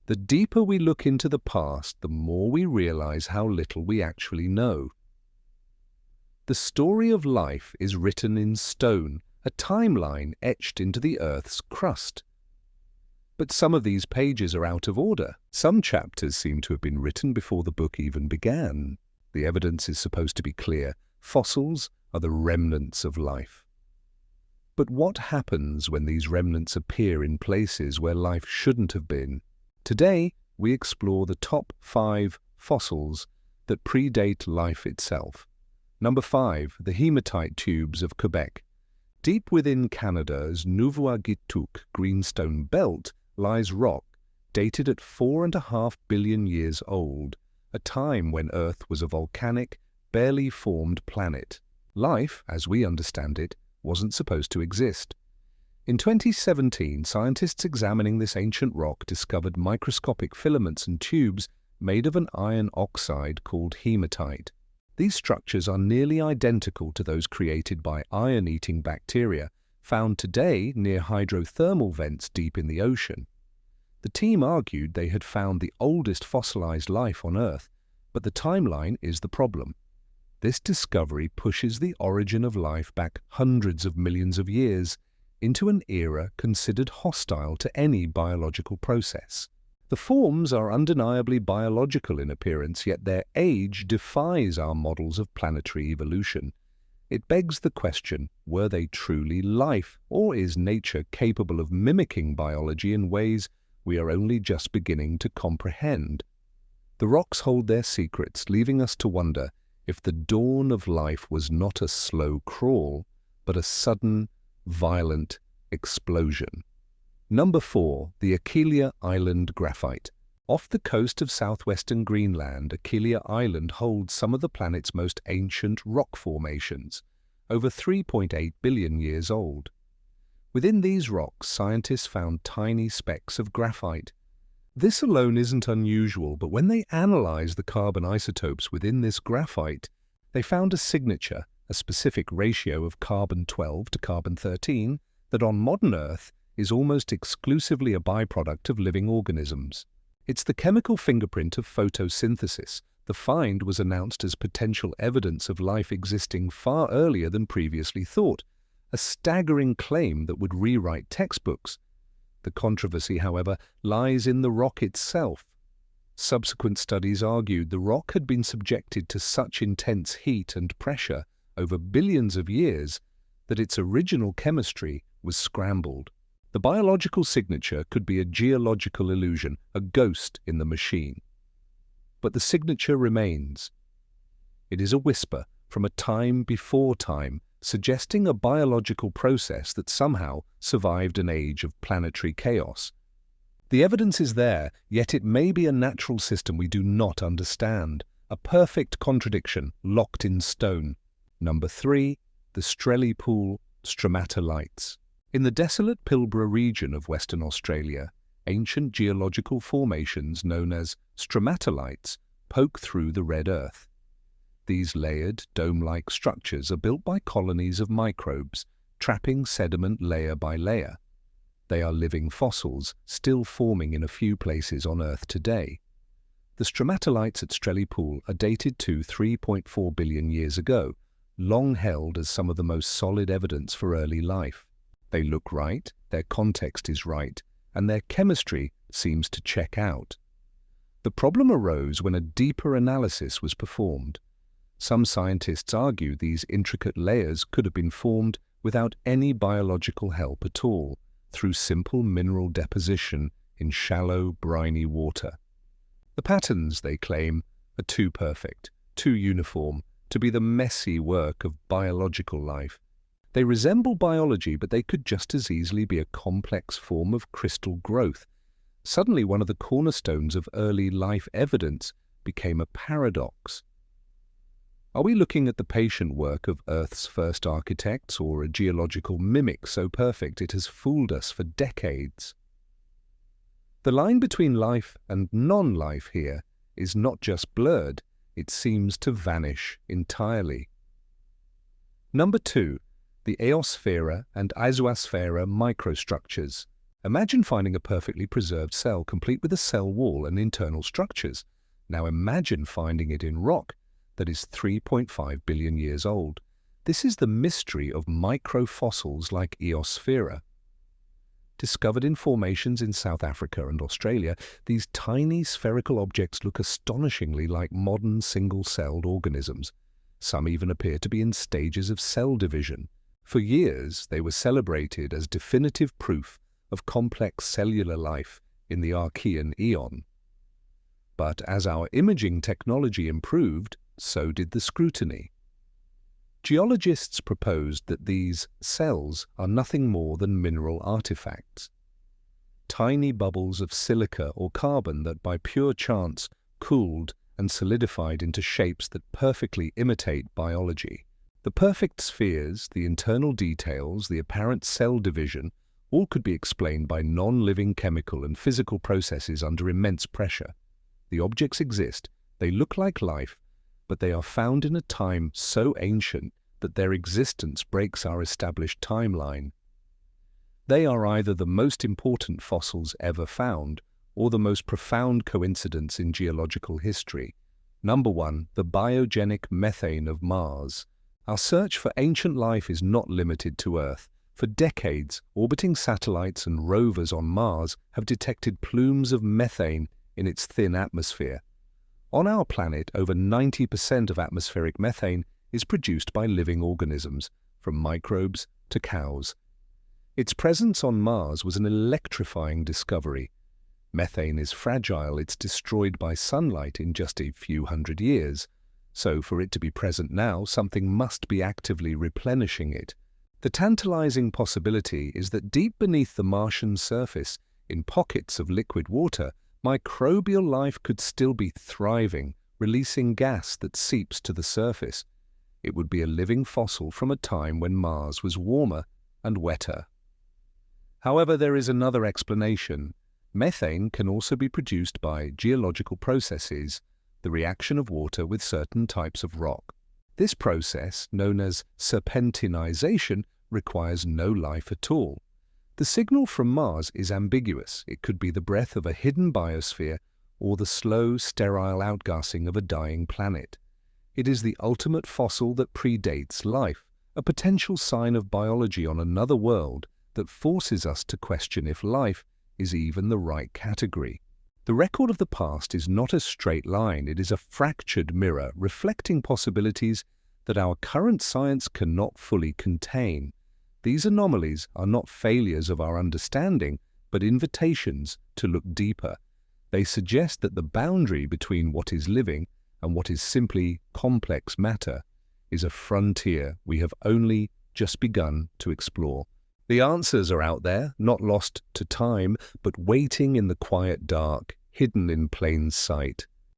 The deeper we look into the past, the more we realize how little we actually know. The story of life is written in stone, a timeline etched into the Earth's crust. But some of these pages are out of order. Some chapters seem to have been written before the book even began. The evidence is supposed to be clear. Fossils are the remnants of life. But what happens when these remnants appear in places where life shouldn't have been? Today, we explore the top 5 fossils that predate life itself. Number 5, the Hematite tubes of Quebec. Deep within Canada's Nouveau-Guitou greenstone belt lies rock dated at 4.5 billion years old, a time when Earth was a volcanic, barely formed planet. Life, as we understand it, wasn't supposed to exist. In 2017, scientists examining this ancient rock discovered microscopic filaments and tubes made of an iron oxide called hematite. These structures are nearly identical to those created by iron-eating bacteria, found today near hydrothermal vents deep in the ocean. The team argued they had found the oldest fossilized life on Earth, but the timeline is the problem. This discovery pushes the origin of life back hundreds of millions of years into an era considered hostile to any biological process. The forms are undeniably biological in appearance, yet their age defies our models of planetary evolution. It begs the question, were they truly life, or is nature capable of mimicking biology in ways we are only just beginning to comprehend? The rocks hold their secrets, leaving us to wonder if the dawn of life was not a slow crawl, but a sudden, violent explosion. Number 4, the Achilia Island graphite. Off the coast of southwestern Greenland, Achilia Island holds some of the planet's most ancient rock formations, over 3.8 billion years old. Within these rocks, scientists found tiny specks of graphite. This alone isn't unusual, but when they analyzed the carbon isotopes within this graphite, they found a signature, a specific ratio of carbon-12 to carbon-13, that on modern Earth is almost exclusively a byproduct of living organisms. It's the chemical fingerprint of photosynthesis. The find was announced as potential evidence of life existing far earlier than previously thought, a staggering claim that would rewrite textbooks. The controversy, however, lies in the rock itself. Subsequent studies argued the rock had been subjected to such intense heat and pressure over billions of years that its original chemistry was scrambled. The biological signature could be a geological illusion, a ghost in the machine. But the signature remains. It is a whisper from a time before time, suggesting a biological process that somehow survived an age of planetary chaos. The evidence is there, yet it may be a natural system we do not understand, a perfect contradiction locked in stone. Number 3, the Strelli pool stromatolites. In the desolate Pilbara region of Western Australia, ancient geological formations known as stromatolites poke through the red earth. These layered, dome-like structures are built by colonies of microbes, trapping sediment layer by layer. They are living fossils, still forming in a few places on Earth today. The stromatolites at Strelli Pool are dated to 3.4 billion years ago, long held as some of the most solid evidence for early life. They look right, their context is right, and their chemistry seems to check out. The problem arose when a deeper analysis was performed. Some scientists argue these intricate layers could have been formed without any biological help at all, through simple mineral deposition in shallow, briny water. The patterns, they claim, are too perfect, too uniform, to be the messy work of biological life. They resemble biology, but they could just as easily be a complex form of crystal growth. Suddenly, one of the cornerstones of early life evidence became a paradox. Are we looking at the patient work of Earth's first architects, or a geological mimic so perfect it has fooled us for decades? The line between life and non-life here is not just blurred, it seems to vanish entirely. Number 2. The Eosphera and Eosphera microstructures. Imagine finding a perfectly preserved cell complete with a cell wall and internal structures. Now imagine finding it in rock that is 3.5 billion years old. This is the mystery of microfossils like Eosphera. Discovered in formations in South Africa and Australia, these tiny spherical objects look astonishingly like modern single-celled organisms. Some even appear to be in stages of cell division. For years, they were celebrated as definitive proof of complex cellular life in the Archean eon. But as our imaging technology improved, so did the scrutiny. Geologists proposed that these cells are nothing more than mineral artifacts. Tiny bubbles of silica or carbon that by pure chance cooled and solidified into shapes that perfectly imitate biology. The perfect spheres, the internal details, the apparent cell division, all could be explained by non-living chemical and physical processes under immense pressure. The objects exist, they look like life, but they are found in a time so ancient that their existence breaks our established timeline. They are either the most important fossils ever found or the most profound coincidence in geological history. Number 1, the biogenic methane of Mars. Our search for ancient life is not limited to Earth. For decades, orbiting satellites and rovers on Mars have detected plumes of methane in its thin atmosphere. On our planet, over 90% of atmospheric methane is produced by living organisms, from microbes to cows. Its presence on Mars was an electrifying discovery. Methane is fragile, it's destroyed by sunlight in just a few hundred years. So for it to be present now, something must be actively replenishing it. The tantalizing possibility is that deep beneath the Martian surface, in pockets of liquid water, microbial life could still be thriving, releasing gas that seeps to the surface. It would be a living fossil from a time when Mars was warmer and wetter. However, there is another explanation. Methane can also be produced by geological processes, the reaction of water with certain types of rock. This process, known as serpentinization, requires no life at all. The signal from Mars is ambiguous. It could be the breath of a hidden biosphere or the slow, sterile outgassing of a dying planet. It is the ultimate fossil that predates life, a potential sign of biology on another world that forces us to question if life is even the right category. The record of the past is not a straight line, it is a fractured mirror reflecting possibilities that our current science cannot fully contain. These anomalies are not failures of our understanding, but invitations to look deeper. They suggest that the boundary between what is living and what is simply complex matter is a frontier we have only just begun to explore. The answers are out there, not lost to time, but waiting in the quiet dark, hidden in plain sight.